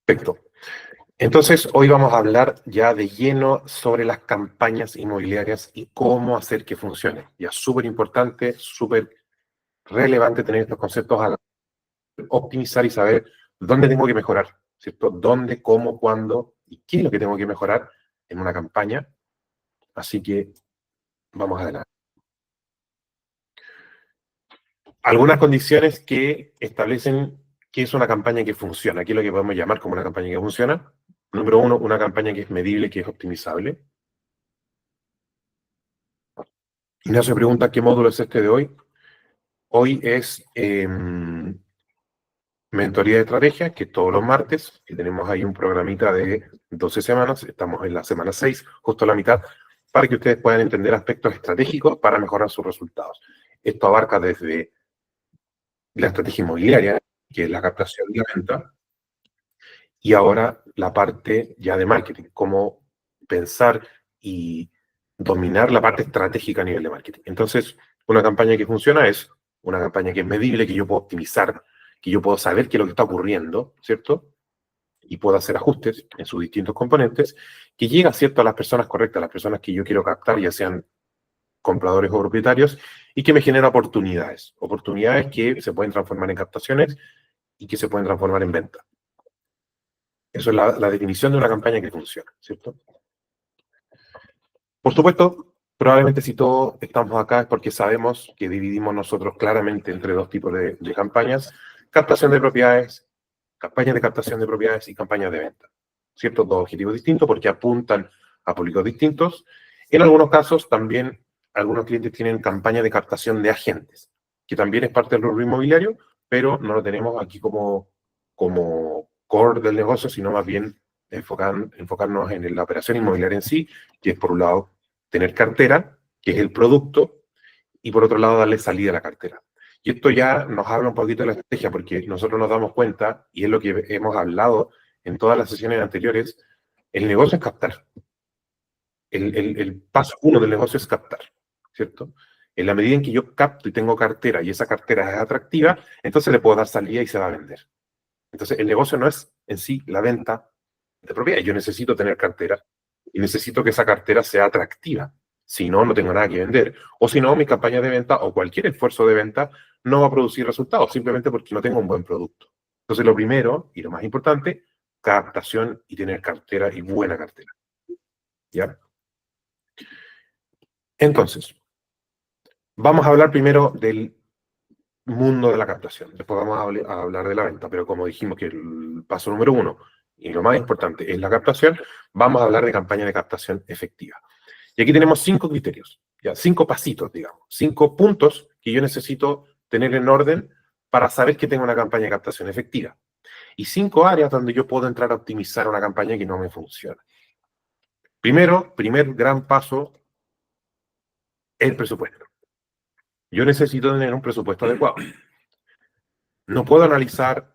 Perfecto. Entonces, hoy vamos a hablar ya de lleno sobre las campañas inmobiliarias y cómo hacer que funcionen. Ya súper importante, súper relevante tener estos conceptos a optimizar y saber dónde tengo que mejorar, ¿cierto? Dónde, cómo, cuándo y qué es lo que tengo que mejorar en una campaña. Así que vamos adelante. Algunas condiciones que establecen qué es una campaña que funciona. Aquí es lo que podemos llamar como una campaña que funciona. Número uno, una campaña que es medible, que es optimizable. Ignacio pregunta qué módulo es este de hoy. Hoy es mentoría de estrategia, que todos los martes, y tenemos ahí un programita de 12 semanas, estamos en la semana 6, justo a la mitad, para que ustedes puedan entender aspectos estratégicos para mejorar sus resultados. Esto abarca desde la estrategia inmobiliaria, que es la captación y la venta, y ahora la parte ya de marketing, cómo pensar y dominar la parte estratégica a nivel de marketing. Entonces, una campaña que funciona es una campaña que es medible, que yo puedo optimizar, que yo puedo saber qué es lo que está ocurriendo, ¿cierto? Y puedo hacer ajustes en sus distintos componentes, que llega, ¿cierto?, a las personas correctas, a las personas que yo quiero captar, ya sean compradores o propietarios, y que me genera oportunidades. Oportunidades que se pueden transformar en captaciones y que se pueden transformar en ventas. Eso es la definición de una campaña que funciona, ¿cierto? Por supuesto, probablemente si todos estamos acá es porque sabemos que dividimos nosotros claramente entre dos tipos de campañas: captación de propiedades, campañas de captación de propiedades y campañas de venta. ¿Cierto? Dos objetivos distintos porque apuntan a públicos distintos. En algunos casos también algunos clientes tienen campañas de captación de agentes, que también es parte del rubro inmobiliario, pero no lo tenemos aquí como core del negocio, sino más bien enfocarnos en la operación inmobiliaria en sí, que es por un lado tener cartera, que es el producto, y por otro lado darle salida a la cartera. Y esto ya nos habla un poquito de la estrategia, porque nosotros nos damos cuenta, y es lo que hemos hablado en todas las sesiones anteriores, el negocio es captar. El paso uno del negocio es captar, ¿cierto? En la medida en que yo capto y tengo cartera y esa cartera es atractiva, entonces le puedo dar salida y se va a vender. Entonces el negocio no es en sí la venta de propiedad. Yo necesito tener cartera y necesito que esa cartera sea atractiva. Si no, no tengo nada que vender. O si no, mi campaña de venta o cualquier esfuerzo de venta no va a producir resultados, simplemente porque no tengo un buen producto. Entonces, lo primero y lo más importante, captación y tener cartera y buena cartera. ¿Ya? Entonces, vamos a hablar primero del mundo de la captación. Después vamos a hablar de la venta, pero como dijimos que el paso número uno y lo más importante es la captación, vamos a hablar de campaña de captación efectiva. Y aquí tenemos 5 criterios, ya 5 pasitos, digamos, 5 puntos que yo necesito tener en orden para saber que tengo una campaña de captación efectiva. Y 5 áreas donde yo puedo entrar a optimizar una campaña que no me funciona. Primero, primer gran paso, el presupuesto. Yo necesito tener un presupuesto adecuado. No puedo analizar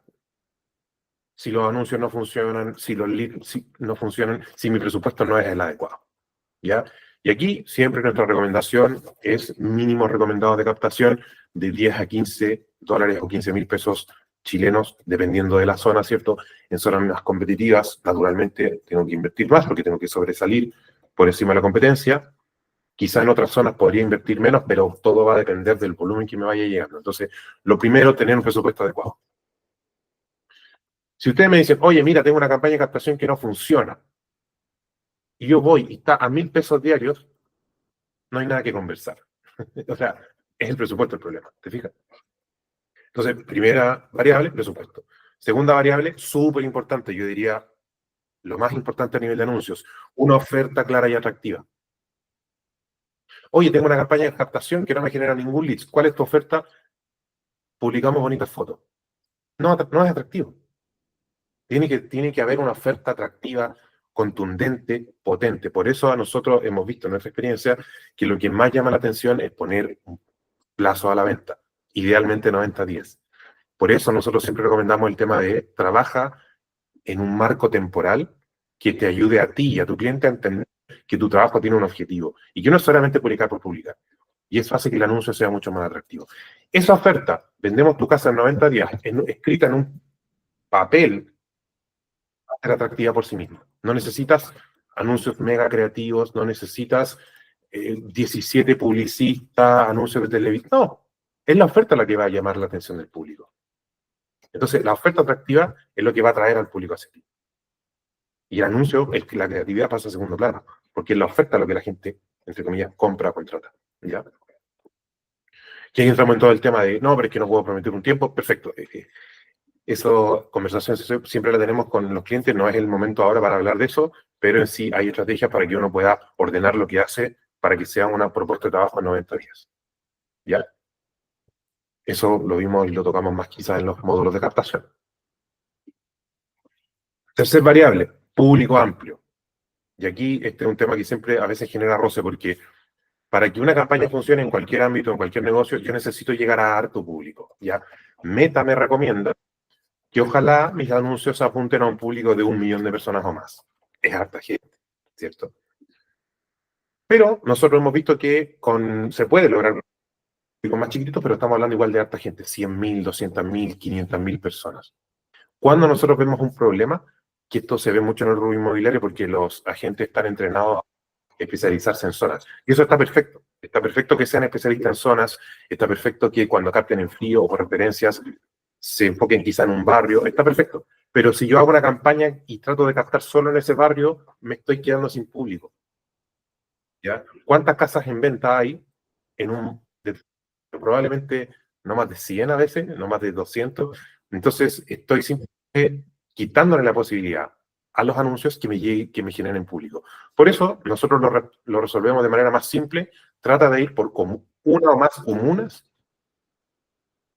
si los anuncios no funcionan, si los leads no funcionan, si mi presupuesto no es el adecuado. ¿Ya? Y aquí siempre nuestra recomendación es mínimos recomendados de captación de 10 a 15 dólares o 15.000 pesos chilenos, dependiendo de la zona, ¿cierto? En zonas más competitivas, naturalmente tengo que invertir más porque tengo que sobresalir por encima de la competencia. Quizá en otras zonas podría invertir menos, pero todo va a depender del volumen que me vaya llegando. Entonces, lo primero, tener un presupuesto adecuado. Si ustedes me dicen, oye, mira, tengo una campaña de captación que no funciona, y yo voy y está a 1.000 pesos diarios, no hay nada que conversar. O sea, es el presupuesto el problema, ¿te fijas? Entonces, primera variable, presupuesto. Segunda variable, súper importante, yo diría lo más importante a nivel de anuncios, una oferta clara y atractiva. Oye, tengo una campaña de captación que no me genera ningún leads. ¿Cuál es tu oferta? Publicamos bonitas fotos. No, no es atractivo. Tiene que haber una oferta atractiva, contundente, potente. Por eso a nosotros hemos visto en nuestra experiencia que lo que más llama la atención es poner un plazo a la venta, idealmente 90 días. Por eso nosotros siempre recomendamos el tema de trabaja en un marco temporal que te ayude a ti y a tu cliente a entender que tu trabajo tiene un objetivo y que no es solamente publicar por publicar. Y eso hace que el anuncio sea mucho más atractivo. Esa oferta, vendemos tu casa en 90 días, escrita en un papel ser atractiva por sí misma. No necesitas anuncios mega creativos, no necesitas 17 publicistas, anuncios de televisión. No, es la oferta la que va a llamar la atención del público. Entonces, la oferta atractiva es lo que va a atraer al público hacia ti. Y el anuncio, es que la creatividad pasa a segundo plano, porque es la oferta lo que la gente, entre comillas, compra o contrata. ¿Ya? Y ahí entramos en todo el tema de, no, pero es que no puedo prometer un tiempo. Perfecto. Eso, conversación siempre la tenemos con los clientes, no es el momento ahora para hablar de eso, pero en sí hay estrategias para que uno pueda ordenar lo que hace para que sea una propuesta de trabajo en 90 días. ¿Ya? Eso lo vimos y lo tocamos más quizás en los módulos de captación. Tercer variable, público amplio. Y aquí este es un tema que siempre a veces genera roce, porque para que una campaña funcione en cualquier ámbito, en cualquier negocio, yo necesito llegar a harto público. ¿Ya? Meta me recomienda que ojalá mis anuncios apunten a un público de 1 millón de personas o más. Es harta gente, ¿cierto? Pero nosotros hemos visto que se puede lograr públicos más chiquititos, pero estamos hablando igual de harta gente, 100.000, 200.000, 500.000 personas. Cuando nosotros vemos un problema, que esto se ve mucho en el rubro inmobiliario porque los agentes están entrenados a especializarse en zonas. Y eso está perfecto. Está perfecto que sean especialistas en zonas, está perfecto que cuando capten en frío o por referencias se enfoquen quizá en un barrio, está perfecto. Pero si yo hago una campaña y trato de captar solo en ese barrio, me estoy quedando sin público. ¿Ya? ¿Cuántas casas en venta hay en probablemente no más de 100 a veces, no más de 200? Entonces estoy simplemente quitándole la posibilidad a los anuncios que me generen público. Por eso nosotros lo resolvemos de manera más simple. Trata de ir por una o más comunas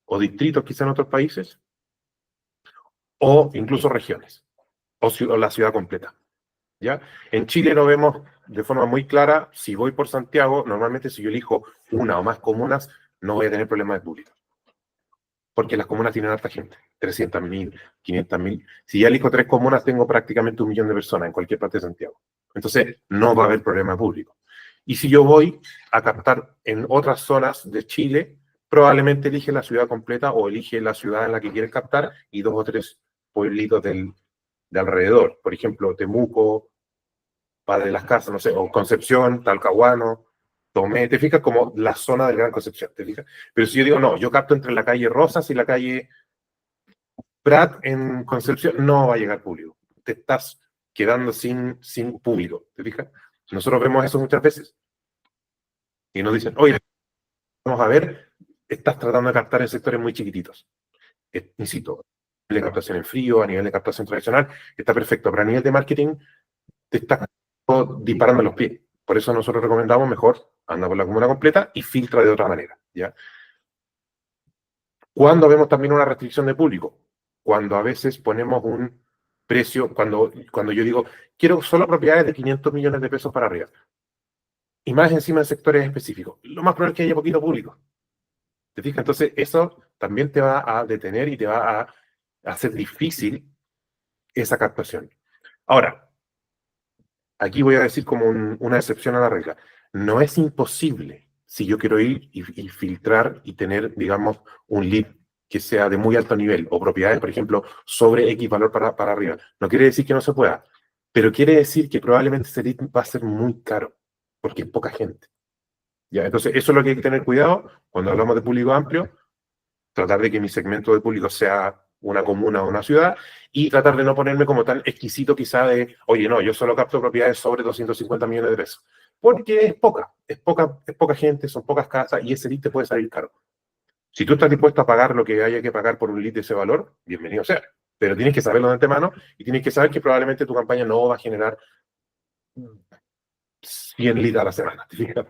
o distritos quizá en otros países o incluso regiones o la ciudad completa. ¿Ya? En Chile lo vemos de forma muy clara. Si voy por Santiago, normalmente si yo elijo una o más comunas, no voy a tener problemas de público. Porque las comunas tienen harta gente, 300.000, 500.000. Si ya elijo 3 comunas, tengo prácticamente 1 millón de personas en cualquier parte de Santiago. Entonces, no va a haber problema público. Y si yo voy a captar en otras zonas de Chile, probablemente elige la ciudad completa o elige la ciudad en la que quieres captar y 2 o 3 pueblitos de alrededor. Por ejemplo, Temuco, Padre de las Casas, no sé, o Concepción, Talcahuano, Tomé, te fijas como la zona del Gran Concepción, te fijas. Pero si yo digo, no, yo capto entre la calle Rosas y la calle Prat en Concepción, no va a llegar público. Te estás quedando sin público, te fijas. Nosotros vemos eso muchas veces y nos dicen, oye, vamos a ver, estás tratando de captar en sectores muy chiquititos. Insisto, a nivel de captación en frío, a nivel de captación tradicional, está perfecto, pero a nivel de marketing te estás disparando los pies. Por eso nosotros recomendamos mejor anda por la comuna completa y filtra de otra manera, ¿ya? Cuando vemos también una restricción de público, cuando a veces ponemos un precio, cuando yo digo, quiero solo propiedades de 500 millones de pesos para arriba, y más encima en sectores específicos, lo más probable es que haya poquito público. ¿Te fijas? Entonces, eso también te va a detener y te va a hacer difícil esa captación. Ahora, aquí voy a decir como una excepción a la regla. No es imposible si yo quiero ir y filtrar y tener, digamos, un lead que sea de muy alto nivel o propiedades, por ejemplo, sobre X valor para arriba. No quiere decir que no se pueda, pero quiere decir que probablemente ese lead va a ser muy caro porque es poca gente. ¿Ya? Entonces, eso es lo que hay que tener cuidado cuando hablamos de público amplio, tratar de que mi segmento de público sea una comuna o una ciudad y tratar de no ponerme como tan exquisito quizá de, oye, no, yo solo capto propiedades sobre 250 millones de pesos. Porque es poca gente, son pocas casas y ese lead te puede salir caro. Si tú estás dispuesto a pagar lo que haya que pagar por un lead de ese valor, bienvenido sea. Pero tienes que saberlo de antemano y tienes que saber que probablemente tu campaña no va a generar 100 leads a la semana. ¿Te fijas?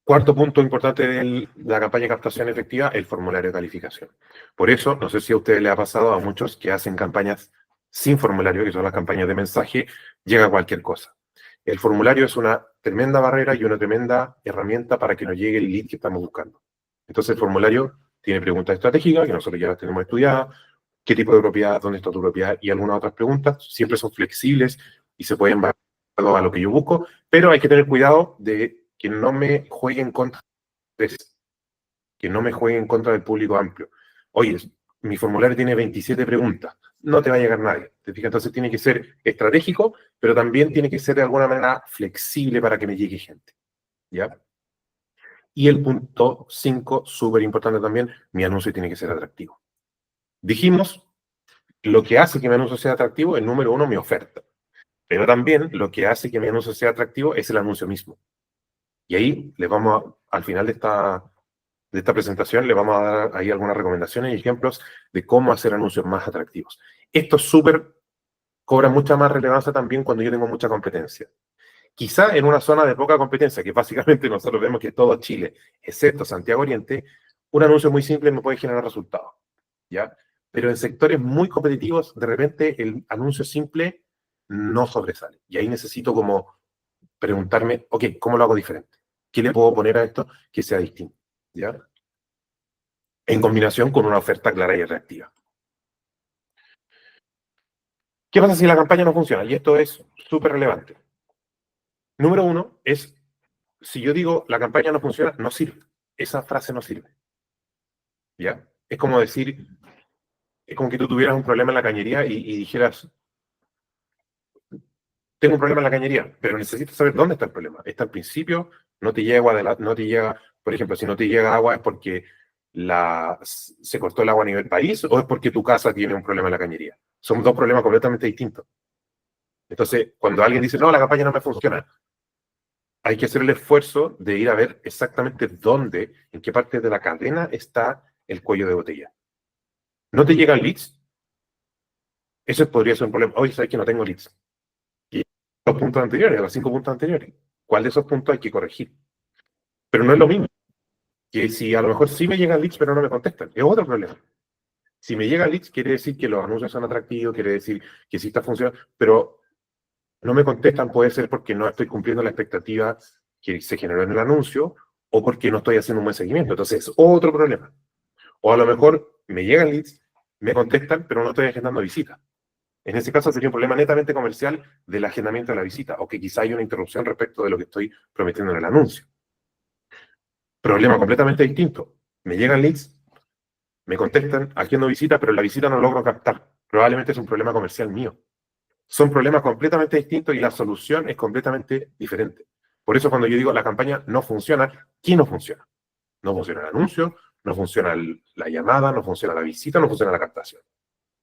Cuarto punto importante de la campaña de captación efectiva, el formulario de calificación. Por eso, no sé si a ustedes les ha pasado a muchos que hacen campañas sin formulario, que son las campañas de mensaje, llega cualquier cosa. El formulario es una tremenda barrera y una tremenda herramienta para que nos llegue el lead que estamos buscando. Entonces, el formulario tiene preguntas estratégicas, que nosotros ya las tenemos estudiadas, qué tipo de propiedad, dónde está tu propiedad y algunas otras preguntas. Siempre son flexibles y se pueden bajar a lo que yo busco, pero hay que tener cuidado de que no me juegue en contra, que no me juegue en contra del público amplio. Oye, mi formulario tiene 27 preguntas. No te va a llegar nadie. ¿Te fijas? Entonces tiene que ser estratégico, pero también tiene que ser de alguna manera flexible para que me llegue gente. ¿Ya? Y el punto 5, súper importante también, mi anuncio tiene que ser atractivo. Dijimos, lo que hace que mi anuncio sea atractivo, el número 1, mi oferta. Pero también lo que hace que mi anuncio sea atractivo es el anuncio mismo. Y ahí les vamos al final de esta presentación, le vamos a dar ahí algunas recomendaciones y ejemplos de cómo hacer anuncios más atractivos. Esto es súper, cobra mucha más relevancia también cuando yo tengo mucha competencia. Quizá en una zona de poca competencia, que básicamente nosotros vemos que todo Chile, excepto Santiago Oriente, un anuncio muy simple me puede generar resultados, ¿ya? Pero en sectores muy competitivos, de repente el anuncio simple no sobresale. Y ahí necesito como preguntarme, ok, ¿cómo lo hago diferente? ¿Qué le puedo poner a esto que sea distinto? ¿Ya? En combinación con una oferta clara y atractiva. ¿Qué pasa si la campaña no funciona? Y esto es súper relevante. Número 1 es, si yo digo la campaña no funciona, no sirve. Esa frase no sirve. ¿Ya? Es como decir, es como que tú tuvieras un problema en la cañería y dijeras, tengo un problema en la cañería, pero necesito saber dónde está el problema. ¿Está al principio? ¿No te llega agua no te llega, por ejemplo, si no te llega agua es porque se cortó el agua a nivel país o es porque tu casa tiene un problema en la cañería? Son dos problemas completamente distintos. Entonces, cuando alguien dice, no, la campaña no me funciona, hay que hacer el esfuerzo de ir a ver exactamente dónde, en qué parte de la cadena está el cuello de botella. ¿No te llegan leads? Eso podría ser un problema. Oye, ¿sabes que no tengo leads? Y los puntos anteriores, los 5 puntos anteriores. ¿Cuál de esos puntos hay que corregir? Pero no es lo mismo que si a lo mejor sí me llegan leads, pero no me contestan. Es otro problema. Si me llegan leads, quiere decir que los anuncios son atractivos, quiere decir que sí está funcionando, pero no me contestan, puede ser porque no estoy cumpliendo la expectativa que se generó en el anuncio o porque no estoy haciendo un buen seguimiento. Entonces, es otro problema. O a lo mejor me llegan leads, me contestan, pero no estoy agendando visitas. En ese caso sería un problema netamente comercial del agendamiento de la visita, o que quizá hay una interrupción respecto de lo que estoy prometiendo en el anuncio. Problema completamente distinto. Me llegan leads, me contestan, agendo visita, pero la visita no logro captar. Probablemente es un problema comercial mío. Son problemas completamente distintos y la solución es completamente diferente. Por eso cuando yo digo la campaña no funciona, ¿qué no funciona? No funciona el anuncio, no funciona la llamada, no funciona la visita, no funciona la captación.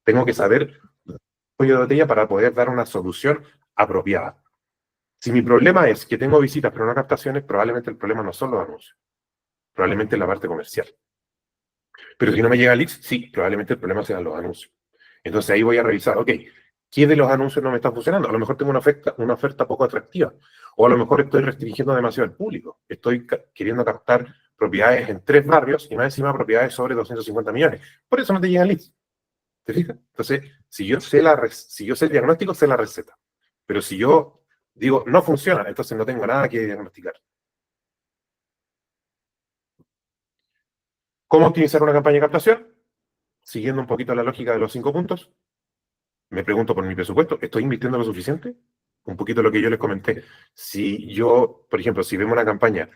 Tengo que saber el cuello de botella para poder dar una solución apropiada. Si mi problema es que tengo visitas pero no captaciones, probablemente el problema no son los anuncios, probablemente es la parte comercial. Pero si no me llega leads, sí, probablemente el problema sean los anuncios. Entonces ahí voy a revisar, ok, ¿qué de los anuncios no me está funcionando? A lo mejor tengo una oferta poco atractiva, o a lo mejor estoy restringiendo demasiado el público. Estoy queriendo captar propiedades en 3 barrios y más encima propiedades sobre 250 millones. Por eso no te llegan leads. ¿Te fijas? Entonces, si yo sé el diagnóstico, sé la receta. Pero si yo digo, no funciona, entonces no tengo nada que diagnosticar. ¿Cómo optimizar una campaña de captación? Siguiendo un poquito la lógica de los 5 puntos, me pregunto por mi presupuesto, ¿estoy invirtiendo lo suficiente? Un poquito lo que yo les comenté. Si yo, por ejemplo, si vemos una campaña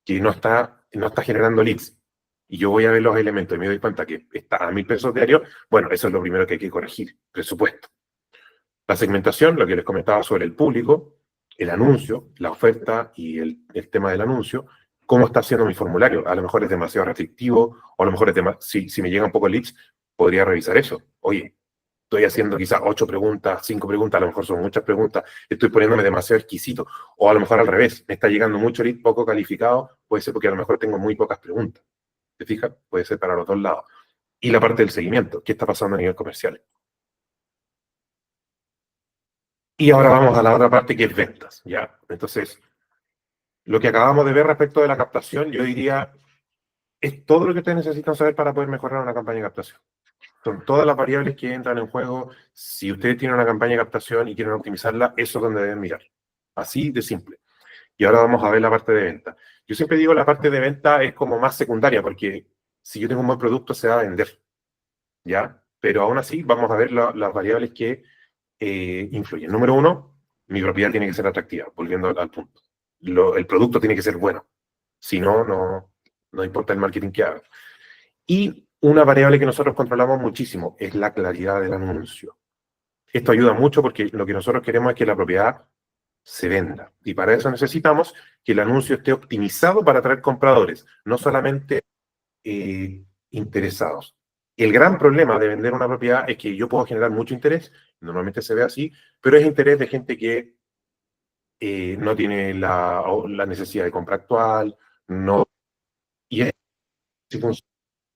que no está generando leads y yo voy a ver los elementos y me doy cuenta que está a 1.000 pesos diarios, bueno, eso es lo primero que hay que corregir, presupuesto. La segmentación, lo que les comentaba sobre el público, el anuncio, la oferta y el tema del anuncio, cómo está haciendo mi formulario. A lo mejor es demasiado restrictivo, o a lo mejor si me llegan pocos leads, podría revisar eso. Oye, estoy haciendo quizás 8 preguntas, 5 preguntas, a lo mejor son muchas preguntas, estoy poniéndome demasiado exquisito. O a lo mejor al revés, me está llegando mucho lead poco calificado, puede ser porque a lo mejor tengo muy pocas preguntas. ¿Te fijas? Puede ser para los dos lados. Y la parte del seguimiento, ¿qué está pasando a nivel comercial? Y ahora vamos a la otra parte que es ventas, ¿ya? Entonces, lo que acabamos de ver respecto de la captación, yo diría, es todo lo que ustedes necesitan saber para poder mejorar una campaña de captación. Son todas las variables que entran en juego. Si ustedes tienen una campaña de captación y quieren optimizarla, eso es donde deben mirar. Así de simple. Y ahora vamos a ver la parte de venta. Yo siempre digo la parte de venta es como más secundaria, porque si yo tengo un buen producto se va a vender, ¿ya? Pero aún así vamos a ver las variables que influyen. Número 1, mi propiedad tiene que ser atractiva, volviendo al punto. El producto tiene que ser bueno. Si no, no importa el marketing que haga. Y Una variable que nosotros controlamos muchísimo es la claridad del anuncio. Esto ayuda mucho porque lo que nosotros queremos es que la propiedad se venda. Y para eso necesitamos que el anuncio esté optimizado para atraer compradores, no solamente interesados. El gran problema de vender una propiedad es que yo puedo generar mucho interés, normalmente se ve así, pero es interés de gente que no tiene la necesidad de compra actual, no, y es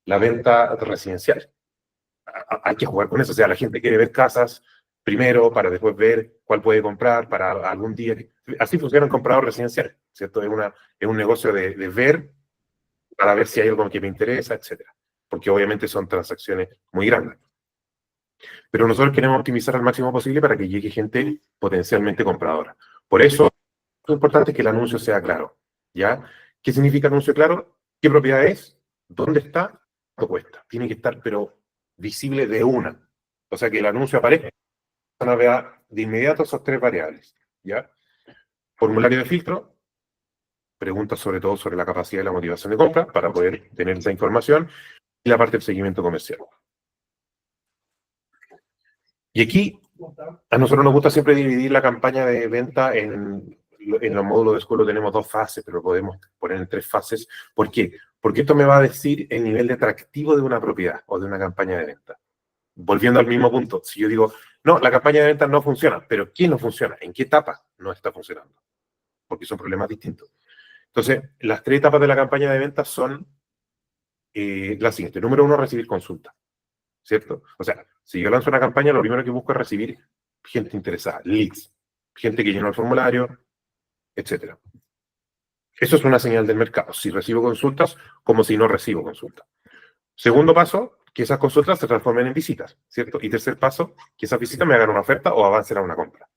la venta residencial. Hay que jugar con eso, o sea, la gente quiere ver casas primero para después ver cuál puede comprar para algún día. Así funciona el comprador residencial, ¿cierto? Es un negocio de ver para ver si hay algo que me interesa, etcétera. Porque obviamente son transacciones muy grandes. Pero nosotros queremos optimizar al máximo posible para que llegue gente potencialmente compradora. Por eso, lo importante es que el anuncio sea claro. ¿Ya? ¿Qué significa anuncio claro? ¿Qué propiedad es? ¿Dónde está? ¿Cuánto cuesta? Tiene que estar, pero visible de una. O sea, que el anuncio aparezca, van a ver de inmediato esas tres variables. ¿Ya? Formulario de filtro, preguntas sobre todo sobre la capacidad y la motivación de compra para poder tener esa información, y la parte del seguimiento comercial. Y aquí a nosotros nos gusta siempre dividir la campaña de venta en los módulos de School tenemos dos fases, pero podemos poner en tres fases. ¿Por qué? Porque esto me va a decir el nivel de atractivo de una propiedad o de una campaña de venta. Volviendo al mismo punto, si yo digo, no, la campaña de venta no funciona, pero ¿qué no funciona? ¿En qué etapa no está funcionando? Porque son problemas distintos. Entonces, las tres etapas de la campaña de venta son las siguientes. Número uno, recibir consulta. ¿Cierto? O sea, si yo lanzo una campaña, lo primero que busco es recibir gente interesada, leads, gente que llenó el formulario, etcétera. Eso es una señal del mercado. Si recibo consultas, como si no recibo consultas. Segundo paso, que esas consultas se transformen en visitas, ¿cierto? Y tercer paso, que esas visitas me hagan una oferta o avancen a una compra.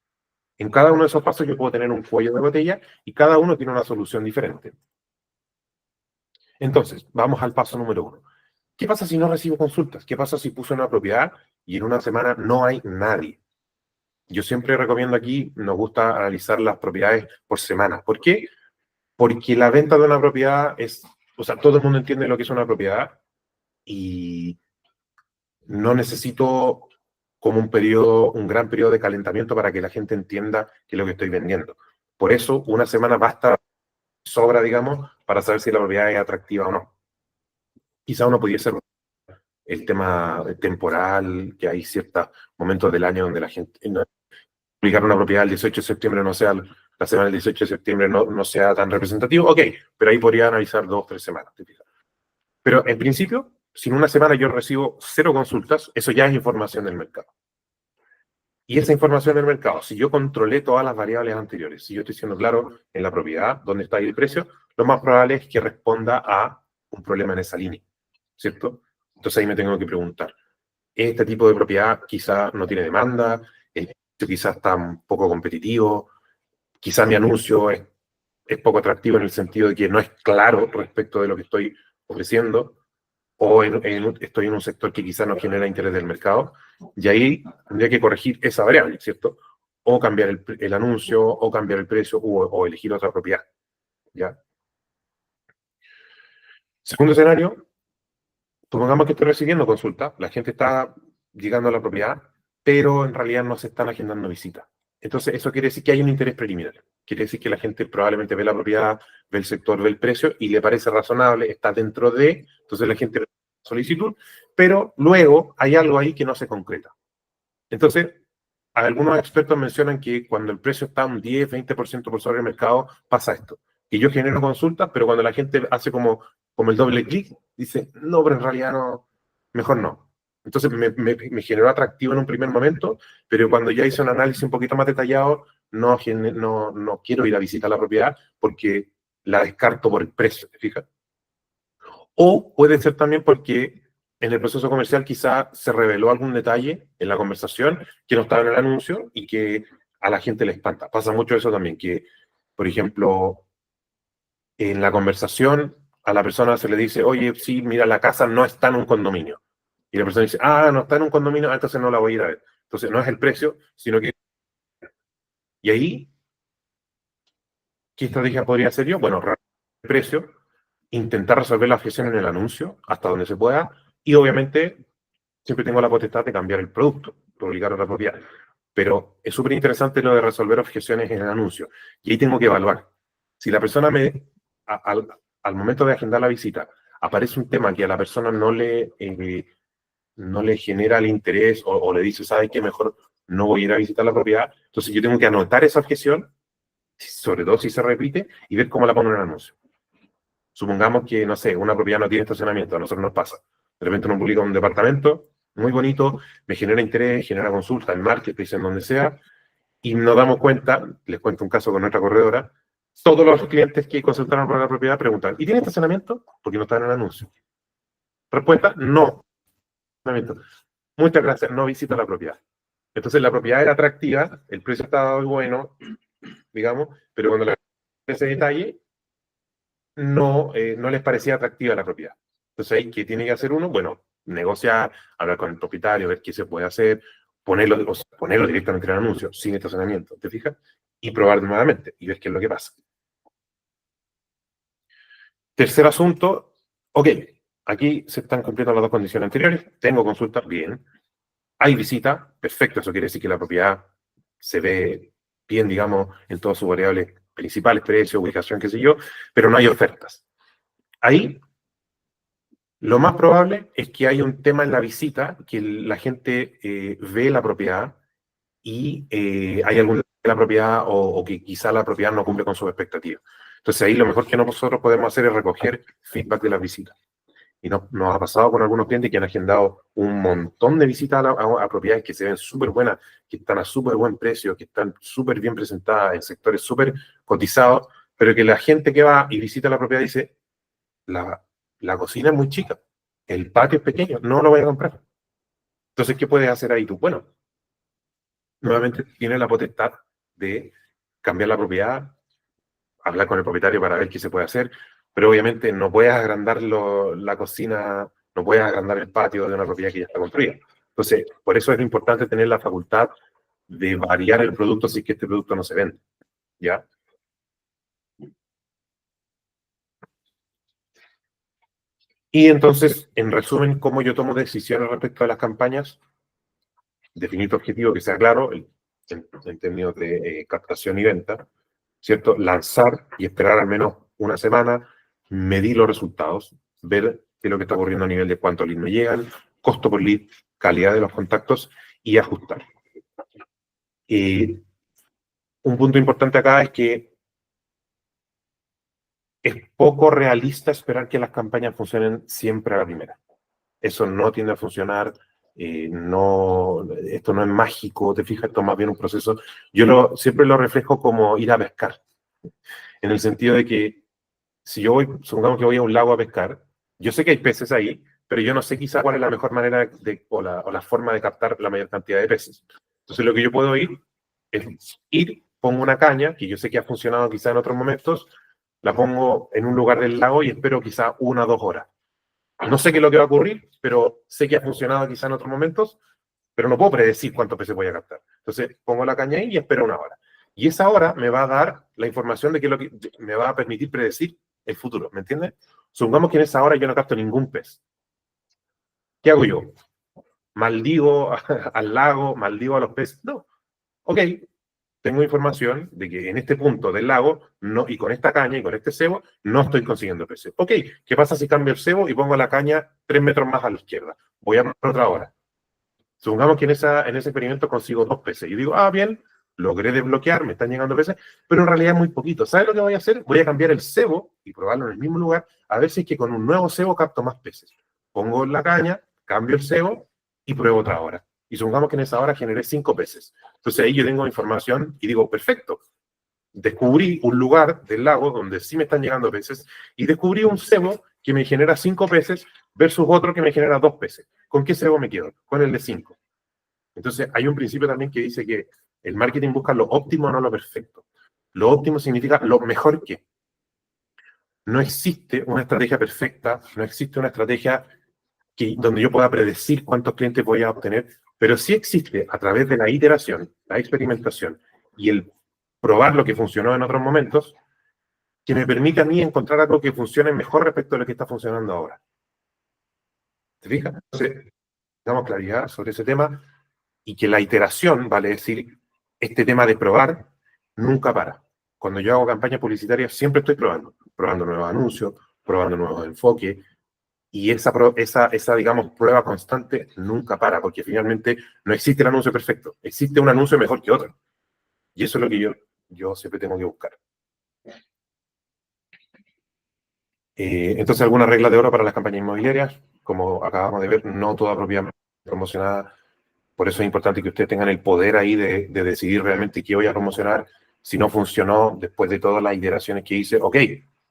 En cada uno de esos pasos yo puedo tener un cuello de botella y cada uno tiene una solución diferente. Entonces, vamos al paso número uno. ¿Qué pasa si no recibo consultas? ¿Qué pasa si puse una propiedad y en una semana no hay nadie? Yo siempre recomiendo aquí, nos gusta analizar las propiedades por semana. ¿Por qué? Porque la venta de una propiedad es, o sea, todo el mundo entiende lo que es una propiedad y no necesito como un periodo, un gran periodo de calentamiento para que la gente entienda qué es lo que estoy vendiendo. Por eso, una semana basta, sobra, digamos, para saber si la propiedad es atractiva o no. Quizá uno pudiese ser el tema temporal, que hay ciertos momentos del año donde la gente, publicar una propiedad el 18 de septiembre no sea, la semana del 18 de septiembre no sea tan representativo, ok, pero ahí podría analizar 2 o 3 semanas. Pero en principio, si en una semana yo recibo 0 consultas, eso ya es información del mercado. Y esa información del mercado, si yo controlé todas las variables anteriores, si yo estoy siendo claro en la propiedad, dónde está ahí el precio, lo más probable es que responda a un problema en esa línea, ¿cierto? Entonces ahí me tengo que preguntar, este tipo de propiedad quizá no tiene demanda, el precio quizá está un poco competitivo, quizá mi anuncio es poco atractivo en el sentido de que no es claro respecto de lo que estoy ofreciendo, o estoy en un sector que quizá no genera interés del mercado, y ahí tendría que corregir esa variable, ¿cierto? O cambiar el anuncio, o cambiar el precio, o elegir otra propiedad, ¿ya? Segundo escenario, supongamos que estoy recibiendo consulta, la gente está llegando a la propiedad, pero en realidad no se están agendando visitas. Entonces, eso quiere decir que hay un interés preliminar. Quiere decir que la gente probablemente ve la propiedad, ve el sector, ve el precio y le parece razonable, está dentro de, entonces la gente solicitud, pero luego hay algo ahí que no se concreta. Entonces, algunos expertos mencionan que cuando el precio está un 10-20% por sobre el mercado, pasa esto. Que yo genero consultas, pero cuando la gente hace como el doble clic, dice, no, pero en realidad no, mejor no. Entonces me generó atractivo en un primer momento, pero cuando ya hice un análisis un poquito más detallado, no quiero ir a visitar la propiedad porque la descarto por el precio, ¿te fijas? O puede ser también porque en el proceso comercial quizá se reveló algún detalle en la conversación que no estaba en el anuncio y que a la gente le espanta. Pasa mucho eso también, que, por ejemplo, en la conversación a la persona se le dice, oye, sí, mira, la casa no está en un condominio. Y la persona dice, ah, no está en un condominio, entonces no la voy a ir a ver. Entonces no es el precio, sino que... Y ahí, ¿qué estrategia podría hacer yo? Bueno, el precio, intentar resolver la objeción en el anuncio hasta donde se pueda Y obviamente siempre tengo la potestad de cambiar el producto, publicar otra propiedad. Pero es súper interesante lo de resolver objeciones en el anuncio. Y ahí tengo que evaluar. Si la persona al momento de agendar la visita, aparece un tema que a la persona no le genera el interés o le dice, ¿sabes qué? Mejor no voy a ir a visitar la propiedad. Entonces yo tengo que anotar esa objeción, sobre todo si se repite, y ver cómo la pongo en el anuncio. Supongamos que, no sé, una propiedad no tiene estacionamiento, a nosotros nos pasa. De repente nos publica un departamento muy bonito, me genera interés, genera consulta en Marketplace, en donde sea, y nos damos cuenta, les cuento un caso con nuestra corredora, todos los clientes que consultaron por la propiedad preguntan, ¿y tiene estacionamiento? Porque no está en el anuncio. Respuesta, no. Estacionamiento. Muchas gracias, no visita la propiedad. Entonces la propiedad era atractiva, el precio estaba muy bueno, digamos, pero cuando le ese detalle, no les parecía atractiva la propiedad. Entonces ahí, ¿qué tiene que hacer uno? Bueno, negociar, hablar con el propietario, ver qué se puede hacer, ponerlo, o sea, ponerlo directamente en el anuncio, sin estacionamiento, ¿te fijas? Y probar nuevamente y ver qué es lo que pasa. Tercer asunto, ok, aquí se están cumpliendo las dos condiciones anteriores, tengo consulta, bien. Hay visita, perfecto, eso quiere decir que la propiedad se ve bien, digamos, en todas sus variables principales, precio, ubicación, qué sé yo, pero no hay ofertas. Ahí, lo más probable es que haya un tema en la visita, que la gente ve la propiedad y hay algún tema de la propiedad o que quizá la propiedad no cumple con sus expectativas. Entonces ahí lo mejor que nosotros podemos hacer es recoger feedback de las visitas. Y nos ha pasado con algunos clientes que han agendado un montón de visitas a propiedades que se ven súper buenas, que están a súper buen precio, que están súper bien presentadas en sectores súper cotizados, pero que la gente que va y visita la propiedad dice, la cocina es muy chica, el patio es pequeño, no lo voy a comprar. Entonces, ¿qué puedes hacer ahí tú? Bueno, nuevamente tienes la potestad de cambiar la propiedad, hablar con el propietario para ver qué se puede hacer, pero obviamente no puedes agrandar la cocina, no puedes agrandar el patio de una propiedad que ya está construida. Entonces, por eso es importante tener la facultad de variar el producto si es que este producto no se vende, ¿ya? Y entonces, en resumen, ¿cómo yo tomo decisiones respecto a las campañas? Definir tu objetivo que sea claro, en términos de captación y venta, ¿cierto? Lanzar y esperar al menos una semana, medir los resultados, ver qué es lo que está ocurriendo a nivel de cuántos leads me llegan, costo por lead, calidad de los contactos y ajustar. Un punto importante acá es que es poco realista esperar que las campañas funcionen siempre a la primera. Eso no tiende a funcionar, esto no es mágico, te fijas, esto es más bien un proceso. Siempre lo reflejo como ir a pescar, en el sentido de que si yo voy, supongamos que voy a un lago a pescar, yo sé que hay peces ahí, pero yo no sé quizá cuál es la mejor manera o la forma de captar la mayor cantidad de peces. Entonces lo que yo puedo ir, pongo una caña, que yo sé que ha funcionado quizá en otros momentos, la pongo en un lugar del lago y espero quizá 1 o 2 horas. No sé qué es lo que va a ocurrir, pero sé que ha funcionado quizá en otros momentos, pero no puedo predecir cuántos peces voy a captar. Entonces pongo la caña ahí y espero 1 hora. Y esa hora me va a dar la información de lo que me va a permitir predecir el futuro, ¿me entiendes? Supongamos que en esa hora yo no capto ningún pez. ¿Qué hago yo? ¿Maldigo al lago? ¿Maldigo a los peces? No. Ok, tengo información de que en este punto del lago, no, y con esta caña y con este cebo, no estoy consiguiendo peces. Ok, ¿qué pasa si cambio el cebo y pongo la caña 3 metros más a la izquierda? Voy a por otra hora. Supongamos que en ese experimento consigo 2 peces. Y digo, bien, logré desbloquear, me están llegando peces, pero en realidad es muy poquito. ¿Sabes lo que voy a hacer? Voy a cambiar el cebo y probarlo en el mismo lugar, a ver si es que con un nuevo cebo capto más peces. Pongo la caña, cambio el cebo y pruebo otra hora. Y supongamos que en esa hora generé 5 peces. Entonces ahí yo tengo información y digo, perfecto, descubrí un lugar del lago donde sí me están llegando peces y descubrí un cebo que me genera 5 peces versus otro que me genera 2 peces. ¿Con qué cebo me quedo? Con el de 5. Entonces, hay un principio también que dice que el marketing busca lo óptimo, no lo perfecto. Lo óptimo significa lo mejor que. No existe una estrategia perfecta, no existe una estrategia donde yo pueda predecir cuántos clientes voy a obtener, pero sí existe a través de la iteración, la experimentación y el probar lo que funcionó en otros momentos, que me permite a mí encontrar algo que funcione mejor respecto a lo que está funcionando ahora. ¿Te fijas? Entonces, damos claridad sobre ese tema y que la iteración, vale decir, este tema de probar, nunca para. Cuando yo hago campañas publicitarias, siempre estoy probando nuevos anuncios, probando nuevos enfoques, y esa, digamos, prueba constante nunca para, porque finalmente no existe el anuncio perfecto, existe un anuncio mejor que otro. Y eso es lo que yo siempre tengo que buscar. Entonces, algunas reglas de oro para las campañas inmobiliarias, como acabamos de ver, no toda propiedad promocionada. Por eso es importante que ustedes tengan el poder ahí de decidir realmente qué voy a promocionar. Si no funcionó después de todas las iteraciones que hice, ok,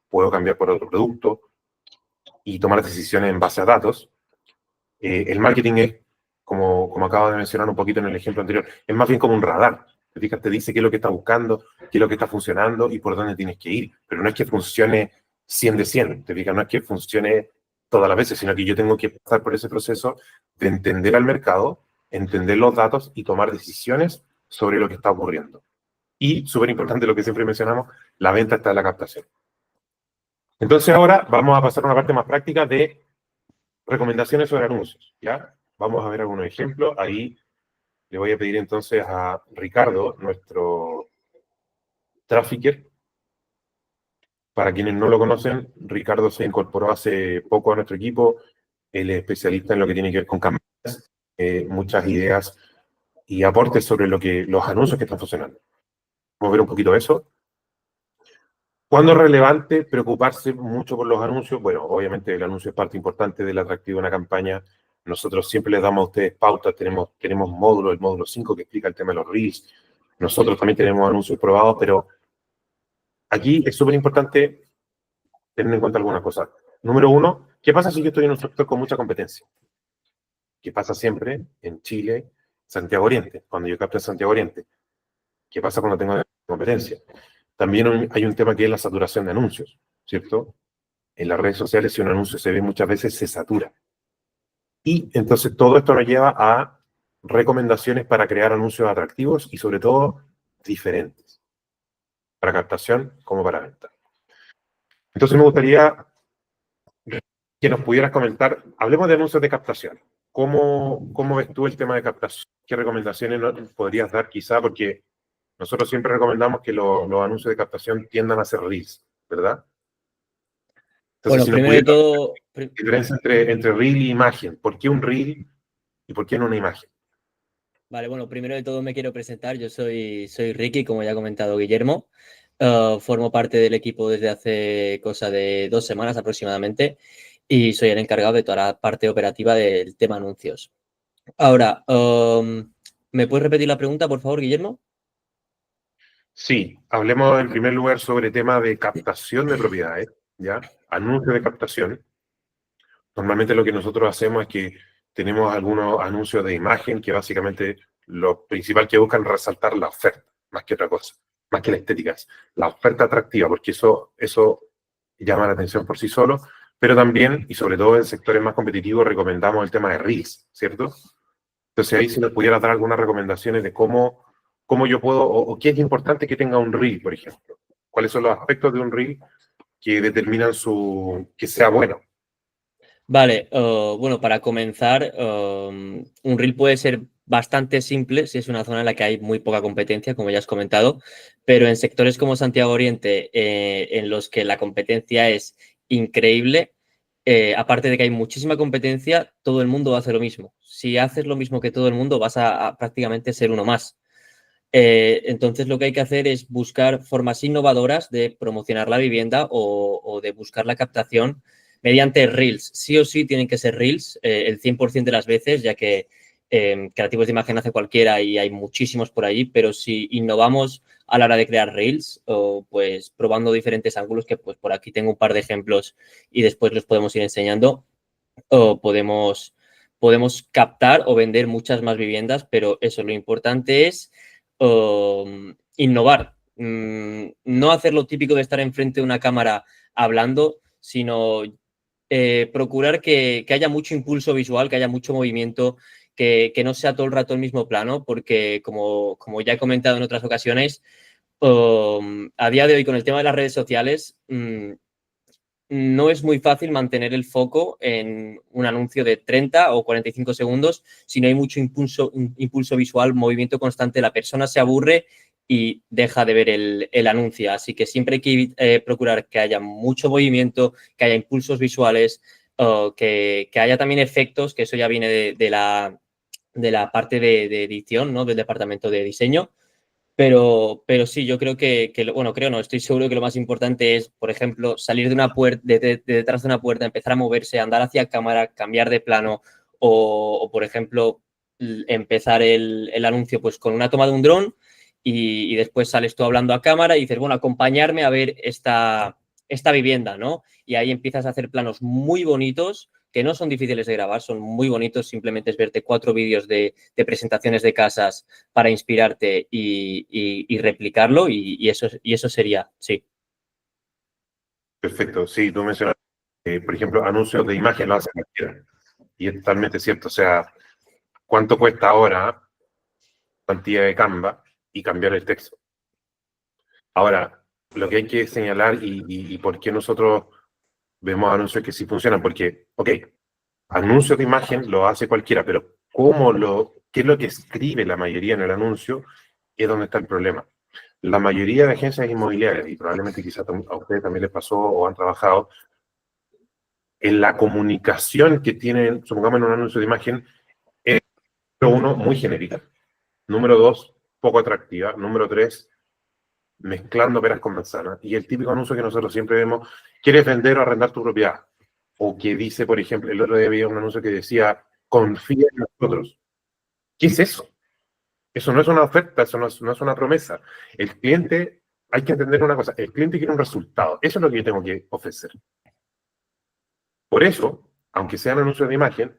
puedo cambiar por otro producto y tomar decisiones en base a datos. El marketing es, como acabo de mencionar un poquito en el ejemplo anterior, es más bien como un radar. Te fijas, te dice qué es lo que está buscando, qué es lo que está funcionando y por dónde tienes que ir. Pero no es que funcione 100 de 100. Te fijas, no es que funcione todas las veces, sino que yo tengo que pasar por ese proceso de entender al mercado, entender los datos y tomar decisiones sobre lo que está ocurriendo. Y, súper importante lo que siempre mencionamos, la venta está en la captación. Entonces ahora vamos a pasar a una parte más práctica de recomendaciones sobre anuncios, ¿ya? Vamos a ver algunos ejemplos. Ahí le voy a pedir entonces a Ricardo, nuestro trafficker. Para quienes no lo conocen, Ricardo se incorporó hace poco a nuestro equipo. Él es especialista en lo que tiene que ver con campañas, muchas ideas y aportes sobre los anuncios que están funcionando. Vamos a ver un poquito eso. ¿Cuándo es relevante preocuparse mucho por los anuncios? Bueno, obviamente el anuncio es parte importante del atractivo de una campaña. Nosotros siempre les damos a ustedes pautas, tenemos módulos, el módulo 5 que explica el tema de los reels. Nosotros también tenemos anuncios probados, pero aquí es súper importante tener en cuenta algunas cosas. Número uno, ¿qué pasa si yo estoy en un sector con mucha competencia? ¿Qué pasa siempre en Chile, Santiago Oriente, cuando yo capto en Santiago Oriente? ¿Qué pasa cuando tengo competencia? También hay un tema que es la saturación de anuncios, ¿cierto? En las redes sociales, si un anuncio se ve muchas veces, se satura. Y entonces todo esto nos lleva a recomendaciones para crear anuncios atractivos y sobre todo diferentes, para captación como para venta. Entonces me gustaría que nos pudieras comentar, hablemos de anuncios de captación. ¿Cómo ves tú el tema de captación? ¿Qué recomendaciones nos podrías dar quizá? Porque nosotros siempre recomendamos que los anuncios de captación tiendan a ser reels, ¿verdad? Entonces, Bueno, si nos primero de pudieras todo, diferencia entre reel y imagen. ¿Por qué un reel y por qué no una imagen? vale, bueno, primero de todo me quiero presentar. Yo soy Ricky, como ya ha comentado Guillermo. Formo parte del equipo desde hace cosa de 2 semanas aproximadamente y soy el encargado de toda la parte operativa del tema anuncios. Ahora, ¿me puedes repetir la pregunta, por favor, Guillermo? Sí, hablemos en primer lugar sobre tema de captación de propiedades, ¿ya? Anuncio de captación. Normalmente lo que nosotros hacemos es que tenemos algunos anuncios de imagen que básicamente lo principal que buscan es resaltar la oferta, más que otra cosa, más que la estética, es la oferta atractiva, porque eso llama la atención por sí solo, pero también, y sobre todo en sectores más competitivos, recomendamos el tema de Reels, ¿cierto? Entonces ahí si nos pudiera dar algunas recomendaciones de cómo yo puedo, o qué es importante que tenga un Reel, por ejemplo. ¿Cuáles son los aspectos de un Reel que determinan que sea bueno? Vale, bueno, para comenzar, un reel puede ser bastante simple si es una zona en la que hay muy poca competencia, como ya has comentado, pero en sectores como Santiago Oriente, en los que la competencia es increíble, aparte de que hay muchísima competencia, todo el mundo hace lo mismo. Si haces lo mismo que todo el mundo, vas a prácticamente ser uno más. Entonces, lo que hay que hacer es buscar formas innovadoras de promocionar la vivienda o de buscar la captación mediante Reels. Sí o sí tienen que ser Reels el 100% de las veces, ya que creativos de imagen hace cualquiera y hay muchísimos por allí, pero si innovamos a la hora de crear Reels, pues probando diferentes ángulos, que pues por aquí tengo un par de ejemplos y después los podemos ir enseñando, o podemos captar o vender muchas más viviendas, pero eso, lo importante es innovar. No hacer lo típico de estar enfrente de una cámara hablando, sino procurar que haya mucho impulso visual, que haya mucho movimiento, que no sea todo el rato el mismo plano, porque como ya he comentado en otras ocasiones, a día de hoy con el tema de las redes sociales, no es muy fácil mantener el foco en un anuncio de 30 o 45 segundos si no hay mucho impulso visual, movimiento constante. La persona se aburre y deja de ver el anuncio. Así que siempre hay que procurar que haya mucho movimiento, que haya impulsos visuales, que haya también efectos, que eso ya viene de la parte de edición, ¿no? Del departamento de diseño. Pero sí, yo creo bueno, creo no, estoy seguro que lo más importante es, por ejemplo, salir de una puerta, de detrás de una puerta, empezar a moverse, andar hacia cámara, cambiar de plano o por ejemplo, empezar el anuncio pues con una toma de un dron y después sales tú hablando a cámara y dices, bueno, acompañarme a ver esta vivienda, ¿no? Y ahí empiezas a hacer planos muy bonitos que no son difíciles de grabar, son muy bonitos, simplemente es verte 4 vídeos de presentaciones de casas para inspirarte y replicarlo y eso sería, sí. Perfecto, sí, tú mencionas, por ejemplo, anuncios de imagen lo hace cualquiera. Y es totalmente cierto, o sea, ¿cuánto cuesta ahora cantidad de Canva y cambiar el texto? Ahora, lo que hay que señalar y por qué nosotros vemos anuncios que sí funcionan, porque, ok, anuncios de imagen lo hace cualquiera, pero qué es lo que escribe la mayoría en el anuncio es donde está el problema. La mayoría de agencias inmobiliarias, y probablemente quizás a ustedes también les pasó o han trabajado, en la comunicación que tienen, supongamos en un anuncio de imagen, es, número uno, muy genérica. Número dos, poco atractiva. Número tres, mezclando peras con manzanas. Y el típico anuncio que nosotros siempre vemos, ¿quieres vender o arrendar tu propiedad? O que dice, por ejemplo, el otro día había un anuncio que decía, confía en nosotros. ¿Qué es eso? Eso no es una oferta, eso no es una promesa. El cliente, hay que entender una cosa, el cliente quiere un resultado. Eso es lo que yo tengo que ofrecer. Por eso, aunque sean anuncios de imagen,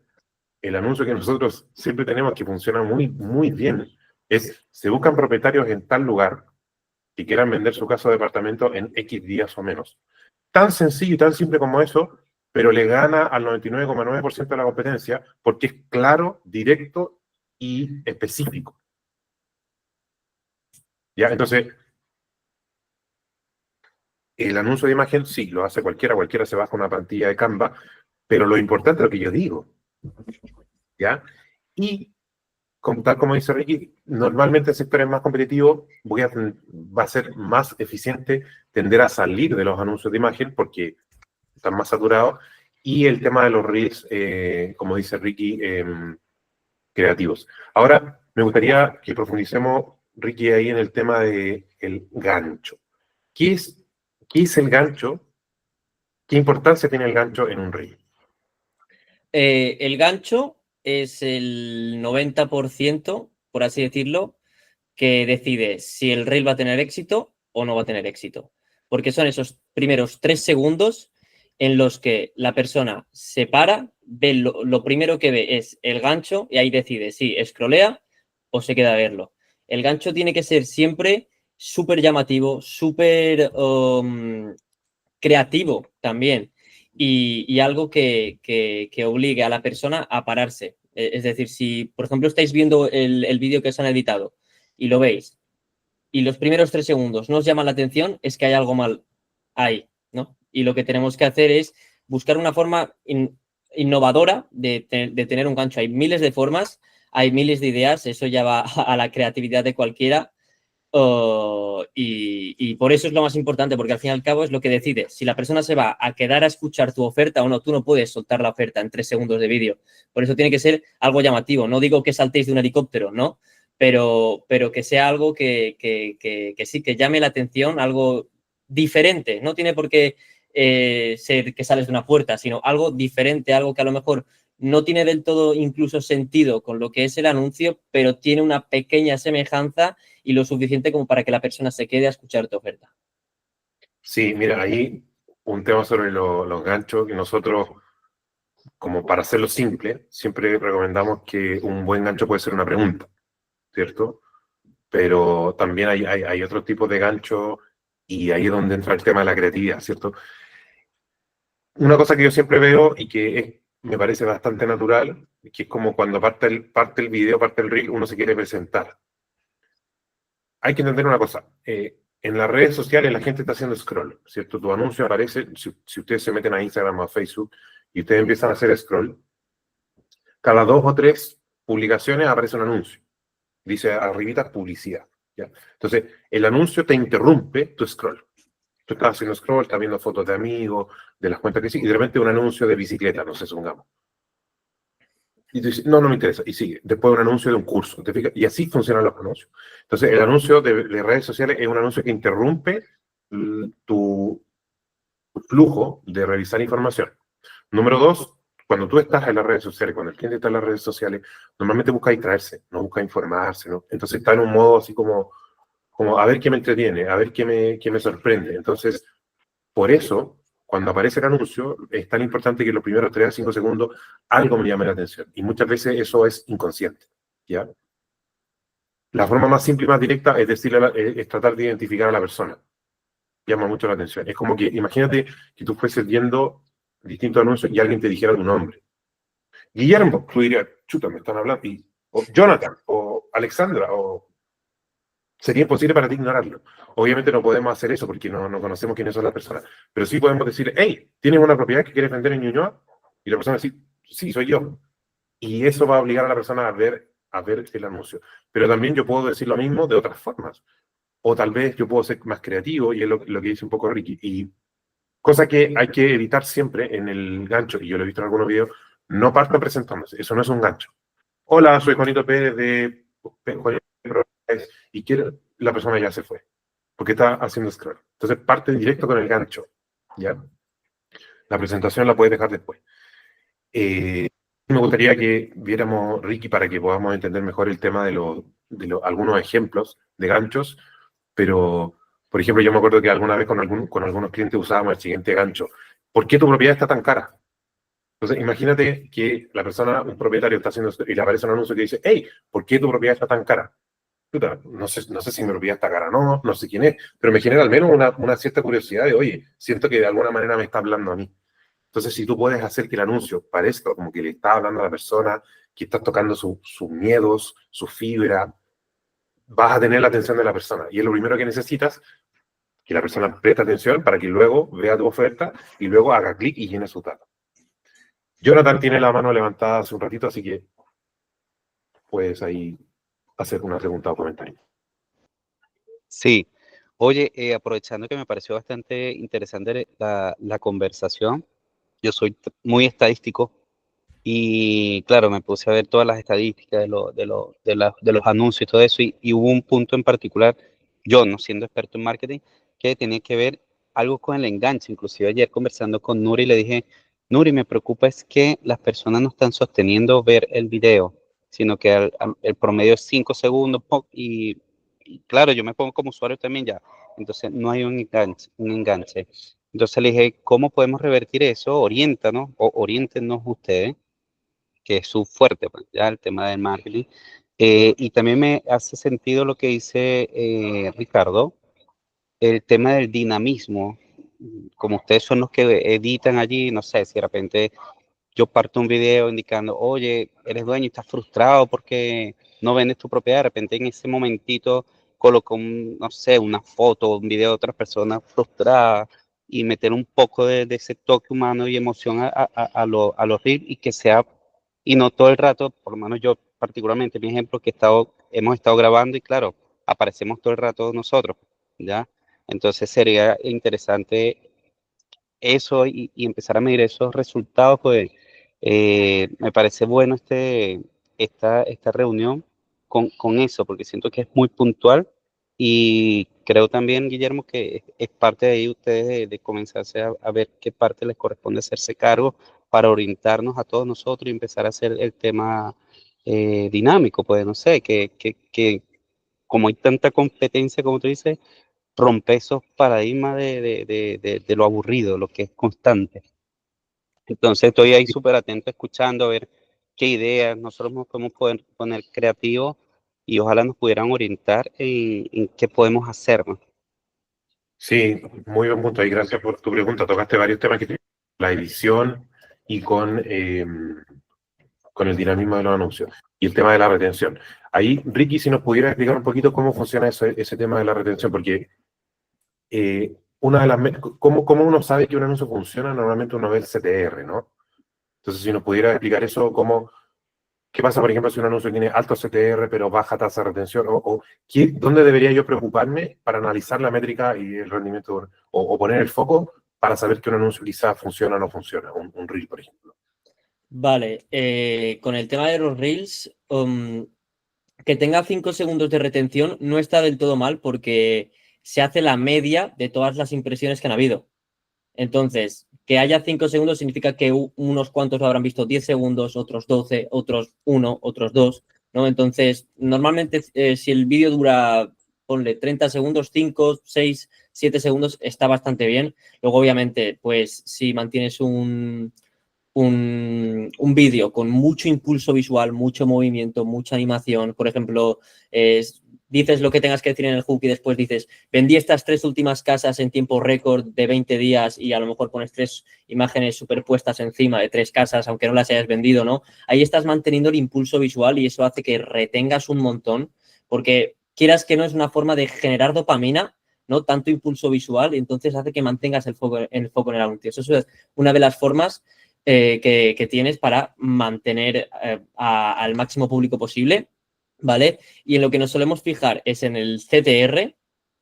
el anuncio que nosotros siempre tenemos que funciona muy, muy bien es, se buscan propietarios en tal lugar que quieran vender su casa o departamento en X días o menos. Tan sencillo y tan simple como eso, pero le gana al 99,9% de la competencia porque es claro, directo y específico. ¿Ya? Entonces, el anuncio de imagen sí, lo hace cualquiera se baja una plantilla de Canva, pero lo importante es lo que yo digo, ¿ya? Y tal como dice Ricky, normalmente el sector es más competitivo, va a ser más eficiente tender a salir de los anuncios de imagen porque están más saturados, y el tema de los reels, como dice Ricky, creativos. Ahora, me gustaría que profundicemos, Ricky, ahí en el tema del gancho. ¿Qué es, ¿Qué es el gancho? ¿Qué importancia tiene el gancho en un reel? El gancho es el 90%, por así decirlo, que decide si el reel va a tener éxito o no va a tener éxito. Porque son esos primeros 3 segundos en los que la persona se para, ve lo primero que ve es el gancho y ahí decide si scrollea o se queda a verlo. El gancho tiene que ser siempre súper llamativo, súper creativo también y algo que obligue a la persona a pararse. Es decir, si por ejemplo estáis viendo el vídeo que os han editado y lo veis y los primeros 3 segundos no os llama la atención, es que hay algo mal ahí, ¿no? Y lo que tenemos que hacer es buscar una forma innovadora de tener un gancho. Hay miles de formas, hay miles de ideas, eso ya va a la creatividad de cualquiera. Y por eso es lo más importante, porque al fin y al cabo es lo que decide. Si la persona se va a quedar a escuchar tu oferta o no, tú no puedes soltar la oferta en 3 segundos de vídeo. Por eso tiene que ser algo llamativo. No digo que saltéis de un helicóptero, ¿no? Pero que sea algo que sí, que llame la atención, algo diferente. No tiene por qué ser que sales de una puerta, sino algo diferente, algo que a lo mejor no tiene del todo incluso sentido con lo que es el anuncio, pero tiene una pequeña semejanza y lo suficiente como para que la persona se quede a escuchar tu oferta. Sí, mira, ahí un tema sobre los ganchos que nosotros, como para hacerlo simple, siempre recomendamos que un buen gancho puede ser una pregunta, ¿cierto? Pero también hay otro tipo de gancho y ahí es donde entra el tema de la creatividad, ¿cierto? Una cosa que yo siempre veo y que me parece bastante natural, que es como cuando parte el video, parte el reel, uno se quiere presentar. Hay que entender una cosa, en las redes sociales la gente está haciendo scroll, ¿cierto? Tu anuncio aparece, si ustedes se meten a Instagram o a Facebook y ustedes empiezan a hacer scroll, cada 2 o 3 publicaciones aparece un anuncio. Dice arribita publicidad, ¿ya? Entonces, el anuncio te interrumpe tu scroll. Tú estás haciendo scroll, estás viendo fotos de amigos, de las cuentas que sí, y de repente un anuncio de bicicleta, no sé, supongamos. Y tú dices, no, no me interesa. Y sigue. Después un anuncio de un curso. ¿Te fijas? Y así funcionan los anuncios. Entonces, el anuncio de redes sociales es un anuncio que interrumpe tu flujo de revisar información. Número 2, cuando tú estás en las redes sociales, cuando el cliente está en las redes sociales, normalmente busca distraerse, no busca informarse, ¿no? Entonces está en un modo así como a ver qué me entretiene, a ver qué me sorprende. Entonces, por eso, cuando aparece el anuncio, es tan importante que los primeros 3 a 5 segundos algo me llame la atención. Y muchas veces eso es inconsciente, ¿ya? La forma más simple y más directa es decirle, es tratar de identificar a la persona. Llama mucho la atención. Es como que, imagínate que tú fueses viendo distintos anuncios y alguien te dijera tu nombre. Guillermo, tú dirías, chuta, me están hablando. O Jonathan, o Alexandra, o sería imposible para ti ignorarlo. Obviamente no podemos hacer eso porque no conocemos quiénes son las personas, pero sí podemos decir, hey, ¿tienes una propiedad que quieres vender en Ñuñoa? Y la persona dice, sí, soy yo. Y eso va a obligar a la persona a ver el anuncio. Pero también yo puedo decir lo mismo de otras formas. O tal vez yo puedo ser más creativo, y es lo que dice un poco Ricky. Y cosa que hay que evitar siempre en el gancho, y yo lo he visto en algunos videos, no partan presentándose. Eso no es un gancho. Hola, soy Juanito Pérez de Juanito Pérez, y quiero, la persona ya se fue, porque está haciendo scroll. Entonces parte directo con el gancho, ¿ya? La presentación la puedes dejar después. Me gustaría que viéramos, Ricky, para que podamos entender mejor el tema de algunos ejemplos de ganchos, pero, por ejemplo, yo me acuerdo que alguna vez con algunos clientes usábamos el siguiente gancho. ¿Por qué tu propiedad está tan cara? Entonces, imagínate que la persona, un propietario, está haciendo esto y le aparece un anuncio que dice, hey, ¿por qué tu propiedad está tan cara? Puta, no sé si mi propiedad está cara o no sé quién es, pero me genera al menos una cierta curiosidad de, oye, siento que de alguna manera me está hablando a mí. Entonces, si tú puedes hacer que el anuncio parezca como que le está hablando a la persona, que estás tocando sus miedos, su fibra, vas a tener la atención de la persona. Y es lo primero que necesitas, que la persona preste atención para que luego vea tu oferta y luego haga clic y llene sus datos. Jonathan tiene la mano levantada hace un ratito, así que puedes ahí hacer una pregunta o comentario. Sí. Oye, aprovechando que me pareció bastante interesante la conversación, yo soy muy estadístico y claro, me puse a ver todas las estadísticas de los anuncios y todo eso y hubo un punto en particular, yo no siendo experto en marketing, que tenía que ver algo con el enganche. Inclusive ayer conversando con Nuri le dije, Nuri, me preocupa es que las personas no están sosteniendo ver el video, sino que el promedio es 5 segundos y claro, yo me pongo como usuario también ya, entonces no hay un enganche, un enganche. Entonces le dije, ¿cómo podemos revertir eso? Oriéntanos o oriéntenos ustedes, que es su fuerte, pues, ya el tema del marketing. Y también me hace sentido lo que dice Ricardo, el tema del dinamismo. Como ustedes son los que editan allí, no sé, si de repente yo parto un video indicando, oye, eres dueño y estás frustrado porque no vendes tu propiedad, de repente en ese momentito coloco, no sé, una foto, un video de otra persona frustrada y meter un poco de ese toque humano y emoción a los reels y que sea, y no todo el rato, por lo menos yo particularmente, mi ejemplo, que hemos estado grabando y claro, aparecemos todo el rato nosotros, ¿ya? Entonces sería interesante eso y empezar a medir esos resultados, pues me parece bueno esta reunión con eso, porque siento que es muy puntual y creo también, Guillermo, que es parte de ahí ustedes de comenzarse a ver qué parte les corresponde hacerse cargo para orientarnos a todos nosotros y empezar a hacer el tema dinámico, pues no sé, que como hay tanta competencia, como tú dices, rompe esos paradigmas de lo aburrido, lo que es constante. Entonces estoy ahí súper atento escuchando a ver qué ideas nosotros nos podemos poner creativos y ojalá nos pudieran orientar en qué podemos hacer, ¿no? Sí, muy buen punto. Y gracias por tu pregunta. Tocaste varios temas que tienen la edición y con el dinamismo de los anuncios y el tema de la retención. Ahí, Ricky, si nos pudiera explicar un poquito cómo funciona ese tema de la retención, porque ¿cómo uno sabe que un anuncio funciona? Normalmente uno ve el CTR, ¿no? Entonces, si nos pudiera explicar eso, ¿qué pasa, por ejemplo, si un anuncio tiene alto CTR pero baja tasa de retención? ¿Dónde debería yo preocuparme para analizar la métrica y el rendimiento? O poner el foco para saber que un anuncio quizás funciona o no funciona, un reel, por ejemplo. Vale, con el tema de los Reels, que tenga 5 segundos de retención no está del todo mal porque se hace la media de todas las impresiones que han habido. Entonces, que haya 5 segundos significa que unos cuantos lo habrán visto 10 segundos, otros 12, otros 1, otros 2, ¿no? Entonces, normalmente si el vídeo dura, ponle 30 segundos, 5, 6, 7 segundos, está bastante bien. Luego, obviamente, pues si mantienes un vídeo con mucho impulso visual, mucho movimiento, mucha animación, por ejemplo, dices lo que tengas que decir en el hook y después dices, vendí estas 3 últimas casas en tiempo récord de 20 días y a lo mejor pones 3 imágenes superpuestas encima de 3 casas, aunque no las hayas vendido, ¿no? Ahí estás manteniendo el impulso visual y eso hace que retengas un montón, porque quieras que no es una forma de generar dopamina, ¿no? Tanto impulso visual, y entonces hace que mantengas el foco en el anuncio. Eso es una de las formas que tienes para mantener al máximo público posible, ¿vale? Y en lo que nos solemos fijar es en el CTR,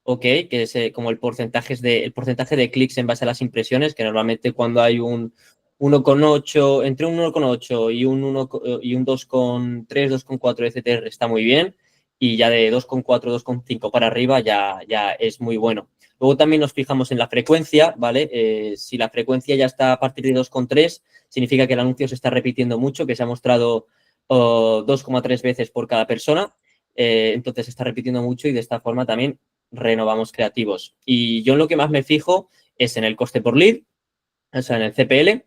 ¿ok? Que es como el porcentaje de clics en base a las impresiones, que normalmente cuando hay un 1,8, entre un 1,8 y un 2,3, 2,4 de CTR está muy bien, y ya de 2,4, 2,5 para arriba ya es muy bueno. Luego también nos fijamos en la frecuencia, ¿vale? Si la frecuencia ya está a partir de 2,3, significa que el anuncio se está repitiendo mucho, que se ha mostrado 2,3 veces por cada persona. Entonces se está repitiendo mucho y de esta forma también renovamos creativos. Y yo en lo que más me fijo es en el coste por lead, o sea, en el CPL,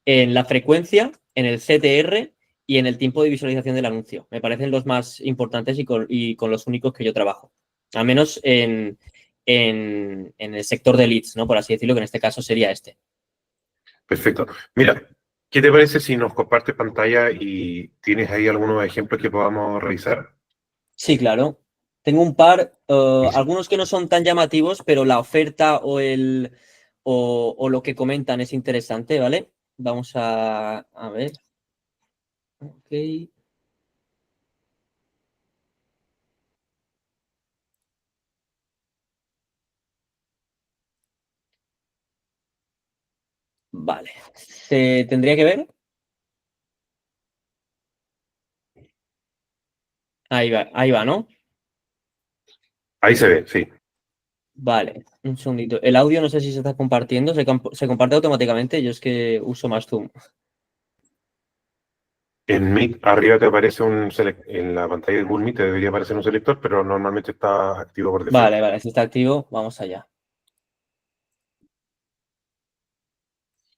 en la frecuencia, en el CTR y en el tiempo de visualización del anuncio. Me parecen los más importantes y con los únicos que yo trabajo. Al menos en el sector de leads, ¿no? Por así decirlo, que en este caso sería este. Perfecto. Mira, ¿qué te parece si nos compartes pantalla y tienes ahí algunos ejemplos que podamos revisar? Sí, claro. Tengo un par, algunos que no son tan llamativos, pero la oferta o lo que comentan es interesante, ¿vale? Vamos a ver. Ok. Vale. ¿Se tendría que ver? Ahí va, ¿no? Ahí se ve, sí. Vale, un segundito. El audio no sé si se está compartiendo, se comparte automáticamente, yo es que uso más Zoom. En Meet arriba te aparece en la pantalla de Google Meet te debería aparecer un selector, pero normalmente está activo por defecto. Vale, si está activo, vamos allá.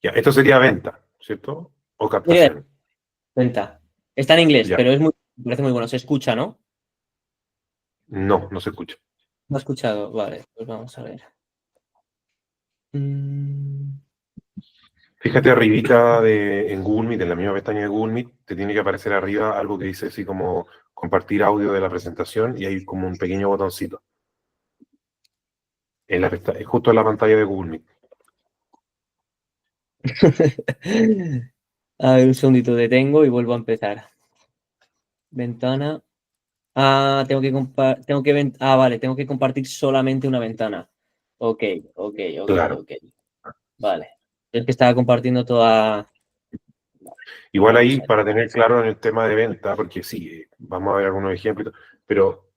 Ya, esto sería venta, ¿cierto? O captación. Venta. Está en inglés, Ya, pero me parece muy bueno. Se escucha, ¿no? no se escucha. No ha escuchado. Vale, pues vamos a ver. Fíjate arribita en Google Meet, en la misma pestaña de Google Meet, te tiene que aparecer arriba algo que dice así como compartir audio de la presentación y hay como un pequeño botoncito. Justo en la pantalla de Google Meet. A ver, un segundito, detengo y vuelvo a empezar. Ventana. Ah, vale, tengo que compartir solamente una ventana. Ok. Claro. Vale. Es que estaba compartiendo toda. Igual Vamos ahí, a ver. para tener claro en el tema de venta, porque sí, vamos a ver algunos ejemplos, pero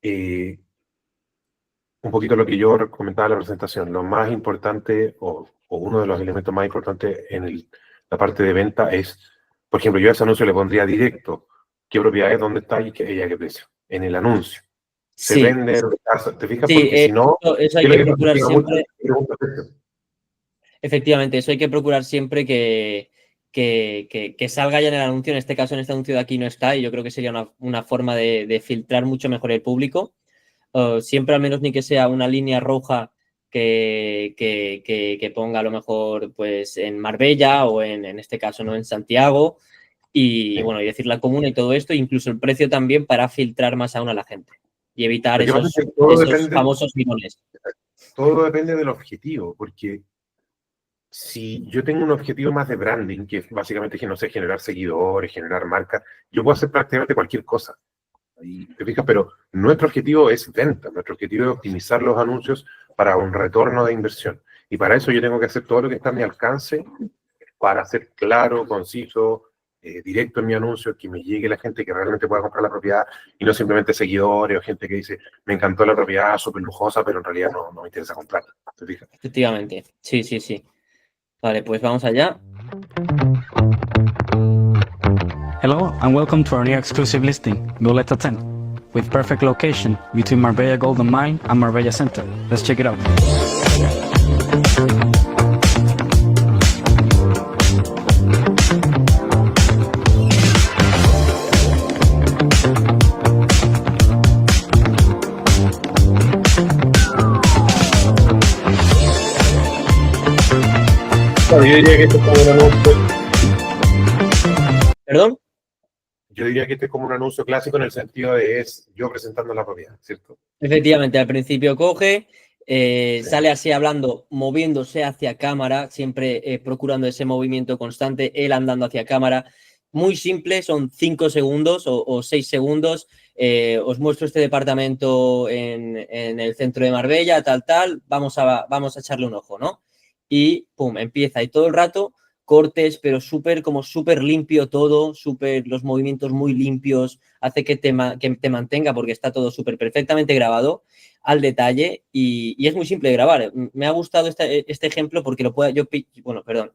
un poquito lo que yo comentaba en la presentación, lo más importante o uno de los elementos más importantes en la parte de venta es, por ejemplo, yo a ese anuncio le pondría directo qué propiedad es, dónde está y qué precio, en el anuncio. Se Sí, vende, ¿te fijas? sí, Porque si no, eso hay ¿qué es lo que que pasa? procurar Llega mucho, siempre. pregunta precio. Efectivamente, eso hay que procurar siempre que salga ya en el anuncio. En este caso, en este anuncio de aquí no está, y yo creo que sería una forma de filtrar mucho mejor el público. Siempre al menos ni que sea una línea roja que ponga a lo mejor pues en Marbella o en este caso no en Santiago y Sí. bueno, y decir la comuna y todo esto, incluso el precio también para filtrar más aún a la gente y evitar Lo que pasa es esos que todo depende, famosos bidones. todo depende del objetivo, porque si yo tengo un objetivo más de branding, que es básicamente, que no sé, generar seguidores, generar marcas, yo puedo hacer prácticamente cualquier cosa. Ahí, ¿te fijas? Pero nuestro objetivo es venta, nuestro objetivo es optimizar los anuncios para un retorno de inversión. Y para eso yo tengo que hacer todo lo que está a mi alcance para ser claro, conciso, directo en mi anuncio, que me llegue la gente que realmente pueda comprar la propiedad y no simplemente seguidores o gente que dice, me encantó la propiedad, súper lujosa, pero en realidad no me interesa comprarla. ¿Te fijas? Efectivamente, sí, sí, sí. Vale, pues vamos allá. Hello and welcome to our new exclusive listing, Goleta 10, with perfect location between Marbella Golden Mine and Marbella Center. Let's check it out. Bueno, yo diría que esto es como un anuncio. ¿Perdón? Yo diría que este es como un anuncio clásico en el sentido de es yo presentando la propiedad, ¿cierto? Efectivamente, al principio coge, sale así hablando, moviéndose hacia cámara, siempre procurando ese movimiento constante, él andando hacia cámara. Muy simple, son 5 segundos o 6 segundos. Os muestro este departamento en el centro de Marbella, tal, vamos a echarle un ojo, ¿no? Y pum, empieza. Y todo el rato cortes, pero súper limpio todo, los movimientos muy limpios, hace que te mantenga porque está todo súper perfectamente grabado al detalle y es muy simple de grabar. Me ha gustado este ejemplo porque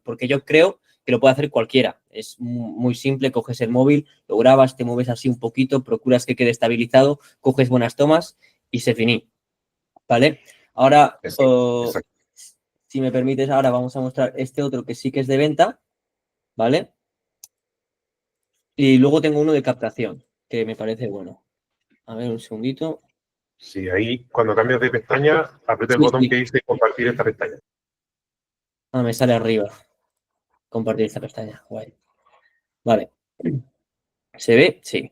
porque yo creo que lo puede hacer cualquiera. Es muy simple, coges el móvil, lo grabas, te mueves así un poquito, procuras que quede estabilizado, coges buenas tomas y se finí. ¿Vale? Ahora, Exacto. si me permites, ahora vamos a mostrar este otro que sí que es de venta, ¿vale? Y luego tengo uno de captación, que me parece bueno. A ver, un segundito. Sí, ahí cuando cambias de pestaña, aprieta el Sí, botón sí. que dice compartir esta pestaña. Ah, me sale arriba. Compartir esta pestaña. Guay. Vale. ¿Se ve? Sí.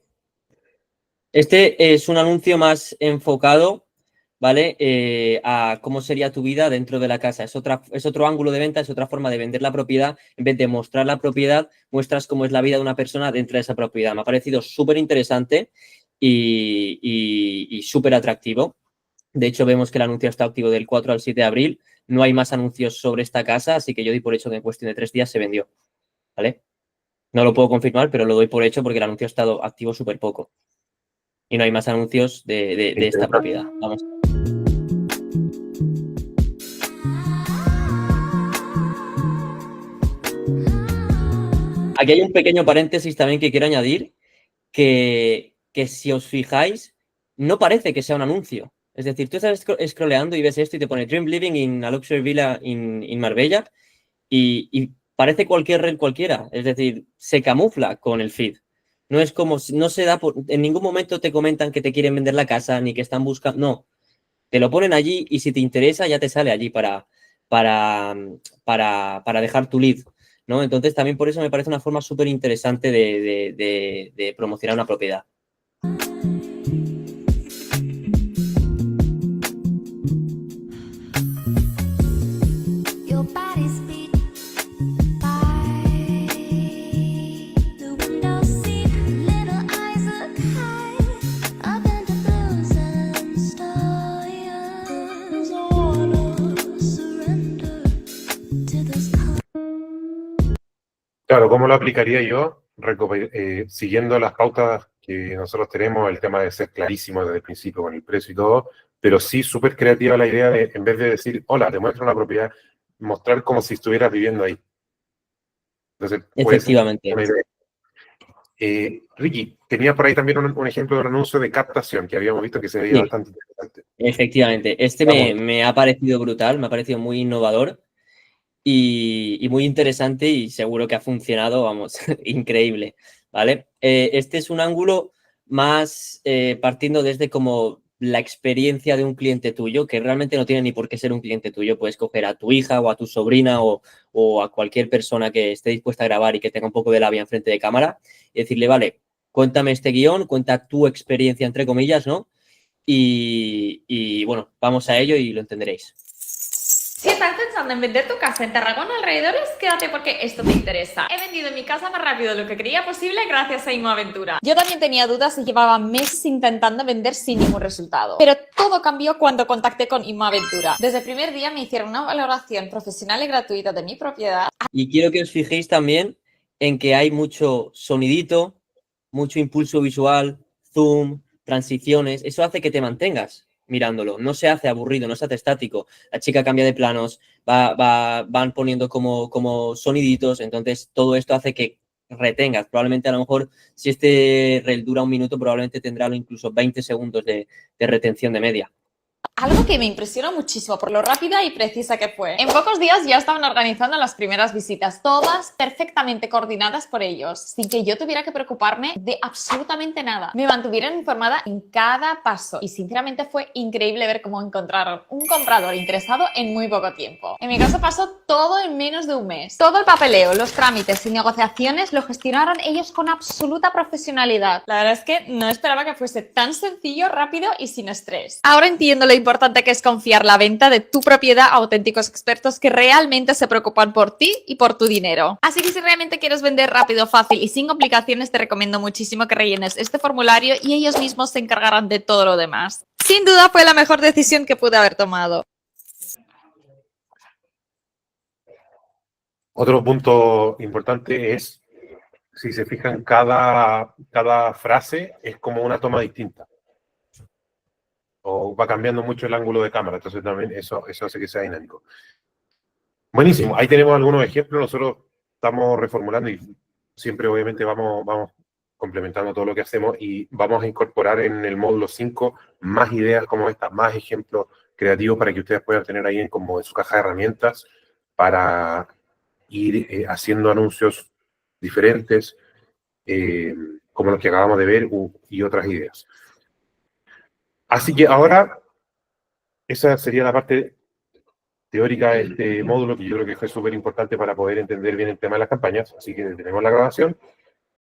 Este es un anuncio más enfocado, ¿vale? A cómo sería tu vida dentro de la casa. Es otro ángulo de venta, es otra forma de vender la propiedad. En vez de mostrar la propiedad, muestras cómo es la vida de una persona dentro de esa propiedad. Me ha parecido súper interesante y súper atractivo. De hecho, vemos que el anuncio está activo del 4 al 7 de abril. No hay más anuncios sobre esta casa, así que yo doy por hecho que en cuestión de 3 días se vendió, ¿vale? No lo puedo confirmar, pero lo doy por hecho porque el anuncio ha estado activo súper poco. Y no hay más anuncios de esta propiedad. Vamos. Aquí hay un pequeño paréntesis también que quiero añadir, que si os fijáis, no parece que sea un anuncio. Es decir, tú estás scrolleando y ves esto y te pone Dream Living in a Luxury Villa in Marbella y parece cualquier red cualquiera. Es decir, se camufla con el feed. No es como, no se da en ningún momento te comentan que te quieren vender la casa ni que están buscando, no. Te lo ponen allí y si te interesa ya te sale allí para dejar tu lead, ¿no? Entonces también por eso me parece una forma súper interesante de promocionar una propiedad. Claro, ¿cómo lo aplicaría yo? Siguiendo las pautas que nosotros tenemos, el tema de ser clarísimo desde el principio con el precio y todo, pero sí súper creativa la idea de, en vez de decir, hola, te muestro una propiedad, mostrar como si estuvieras viviendo ahí. Entonces, puede ser Efectivamente. una idea. Ricky, tenía por ahí también un ejemplo de un anuncio de captación que habíamos visto que se veía Sí. bastante interesante. Efectivamente. Este me ha parecido brutal, me ha parecido muy innovador y muy interesante y seguro que ha funcionado, vamos, increíble, ¿vale? Este es un ángulo más partiendo desde como la experiencia de un cliente tuyo, que realmente no tiene ni por qué ser un cliente tuyo, puedes coger a tu hija o a tu sobrina o a cualquier persona que esté dispuesta a grabar y que tenga un poco de labia enfrente de cámara y decirle, vale, cuéntame este guión, cuenta tu experiencia, entre comillas, ¿no? y bueno, vamos a ello y lo entenderéis. Si estás pensando en vender tu casa en Tarragona alrededores, quédate porque esto te interesa. He vendido mi casa más rápido de lo que creía posible gracias a Inmoaventura. Yo también tenía dudas y llevaba meses intentando vender sin ningún resultado. Pero todo cambió cuando contacté con Inmoaventura. Desde el primer día me hicieron una valoración profesional y gratuita de mi propiedad. Y quiero que os fijéis también en que hay mucho sonidito, mucho impulso visual, zoom, transiciones. Eso hace que te mantengas mirándolo. No se hace aburrido, no se hace estático. La chica cambia de planos, van poniendo como soniditos. Entonces, todo esto hace que retengas. Probablemente, a lo mejor, si este reel dura 1 minuto, probablemente tendrá incluso 20 segundos de retención de media. Algo que me impresionó muchísimo por lo rápida y precisa que fue. En pocos días ya estaban organizando las primeras visitas, todas perfectamente coordinadas por ellos, sin que yo tuviera que preocuparme de absolutamente nada. Me mantuvieron informada en cada paso y sinceramente fue increíble ver cómo encontraron un comprador interesado en muy poco tiempo. En mi caso pasó todo en menos de un mes. Todo el papeleo, los trámites y negociaciones lo gestionaron ellos con absoluta profesionalidad. La verdad es que no esperaba que fuese tan sencillo, rápido y sin estrés. Ahora entiendo lo importante que es confiar la venta de tu propiedad a auténticos expertos que realmente se preocupan por ti y por tu dinero. Así que si realmente quieres vender rápido, fácil y sin complicaciones, te recomiendo muchísimo que rellenes este formulario y ellos mismos se encargarán de todo lo demás. Sin duda fue la mejor decisión que pude haber tomado. Otro punto importante es, si se fijan, cada frase es como una toma distinta. O va cambiando mucho el ángulo de cámara, entonces también eso hace que sea dinámico. Buenísimo, ahí tenemos algunos ejemplos. Nosotros estamos reformulando y siempre obviamente vamos complementando todo lo que hacemos y vamos a incorporar en el módulo 5 más ideas como estas, más ejemplos creativos para que ustedes puedan tener ahí como en su caja de herramientas para ir haciendo anuncios diferentes como los que acabamos de ver y otras ideas. Así que ahora, esa sería la parte teórica de este módulo, que yo creo que fue súper importante para poder entender bien el tema de las campañas. Así que tenemos la grabación